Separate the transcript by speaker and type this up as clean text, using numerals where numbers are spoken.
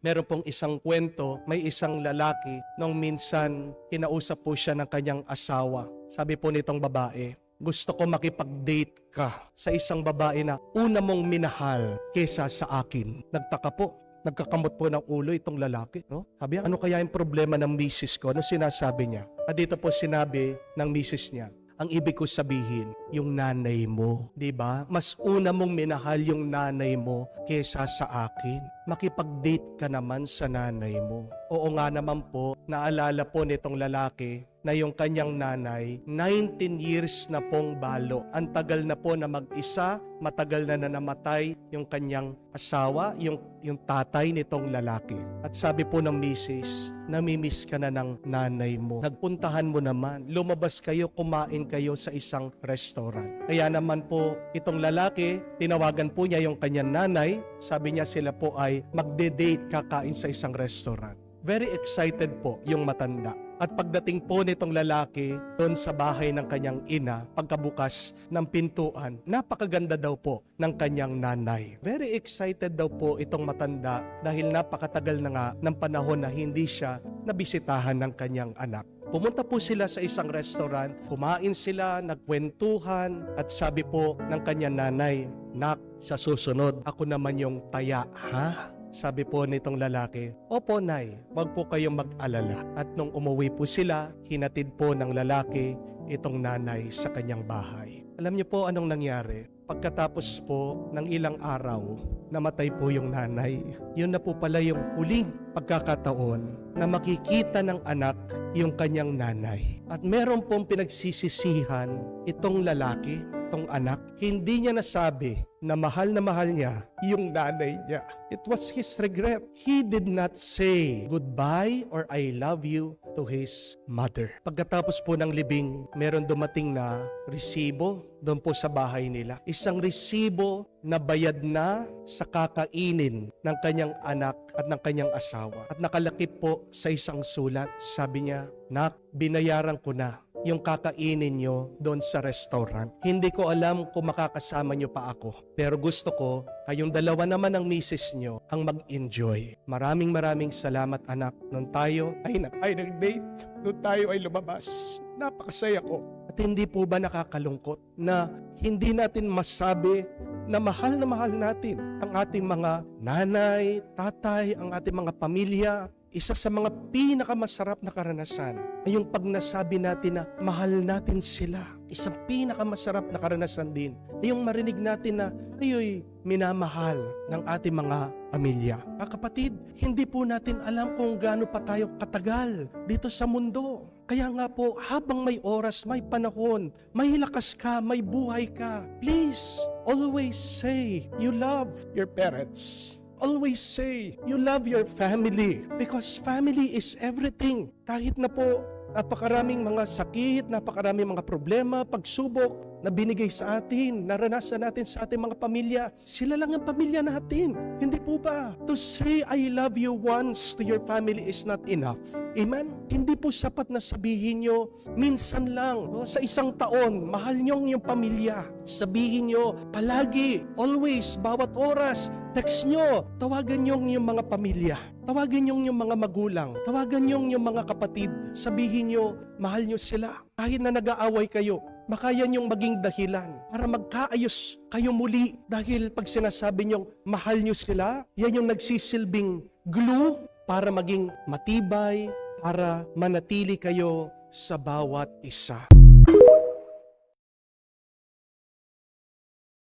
Speaker 1: Meron pong isang kwento, may isang lalaki nung minsan kinausap po siya ng kanyang asawa. Sabi po nitong babae, gusto ko makipag-date ka sa isang babae na una mong minahal kesa sa akin. Nagtaka po, nagkakamot po ng ulo itong lalaki. No? Sabi niya, ano kaya yung problema ng misis ko? Ano sinasabi niya? At dito po sinabi ng misis niya, ang ibig ko sabihin, yung nanay mo, di ba? Mas una mong minahal yung nanay mo kesa sa akin. Makipag-date ka naman sa nanay mo. Oo nga naman po, naalala po nitong lalaki na yung kanyang nanay, 19 years na pong balo. Ang tagal na po na mag-isa, matagal na namatay yung kanyang asawa, yung tatay nitong lalaki. At sabi po ng misis, namimiss ka na ng nanay mo. Nagpuntahan mo naman, lumabas kayo, kumain kayo sa isang restaurant. Kaya naman po, itong lalaki, tinawagan po niya yung kanyang nanay, sabi niya sila po ay magde-date kakain sa isang restaurant. Very excited po yung matanda. At pagdating po nitong lalaki doon sa bahay ng kanyang ina, pagkabukas ng pintuan, napakaganda daw po ng kanyang nanay. Very excited daw po itong matanda dahil napakatagal na nga ng panahon na hindi siya nabisitahan ng kanyang anak. Pumunta po sila sa isang restaurant, kumain sila, nagkwentuhan, at sabi po ng kanyang nanay, "Nak, sa susunod, ako naman yung taya, ha?" Sabi po nitong lalaki, "Opo, Nay, wag po kayong mag-alala." At nung umuwi po sila, hinatid po ng lalaki itong nanay sa kanyang bahay. Alam niyo po anong nangyari? Pagkatapos po ng ilang araw, namatay po yung nanay. Yun na po pala yung huling pagkakataon na makikita ng anak yung kanyang nanay. At meron pong pinagsisisihan itong lalaki, itong anak. Hindi niya nasabi na mahal niya yung nanay niya. It was his regret. He did not say goodbye or I love you to his mother. Pagkatapos po ng libing, meron dumating na resibo doon po sa bahay nila. Isang resibo na bayad na sa kakainin ng kanyang anak at ng kanyang asawa. At nakalakip po sa isang sulat. Sabi niya, "Nak, binayaran ko na yung kakainin nyo doon sa restaurant. Hindi ko alam kung makakasama nyo pa ako. Pero gusto ko, kayong dalawa naman ng misis nyo ang mag-enjoy. Maraming salamat anak. Noon tayo ay nag-date. Noon tayo ay lumabas. Napakasaya ko." At hindi po ba nakakalungkot na hindi natin masabi na mahal natin ang ating mga nanay, tatay, ang ating mga pamilya. Isa sa mga pinakamasarap na karanasan ay yung pag nasabi natin na mahal natin sila. Isang pinakamasarap na karanasan din ay yung marinig natin na ayoy minamahal ng ating mga pamilya. Kapatid, hindi po natin alam kung gaano pa tayo katagal dito sa mundo. Kaya nga po, habang may oras, may panahon, may lakas ka, may buhay ka, please, always say you love your parents. Always say you love your family because family is everything. Kahit na po napakaraming mga sakit, napakaraming mga problema, pagsubok na binigay sa atin, naranasan natin sa ating mga pamilya, sila lang ang pamilya natin. Hindi po ba? To say I love you once to your family is not enough. Amen? Hindi po sapat na sabihin nyo, minsan lang, no? Sa isang taon, mahal nyo yung pamilya. Sabihin nyo, palagi, always, bawat oras, text nyo, tawagan nyo yung mga pamilya. Tawagan nyo yung mga magulang. Tawagan nyo yung mga kapatid. Sabihin nyo, mahal nyo sila. Kahit na nag-aaway kayo, baka yan yung maging dahilan para magkaayos kayo muli. Dahil pag sinasabi nyo, mahal nyo sila, yan yung nagsisilbing glue para maging matibay, para manatili kayo sa bawat isa.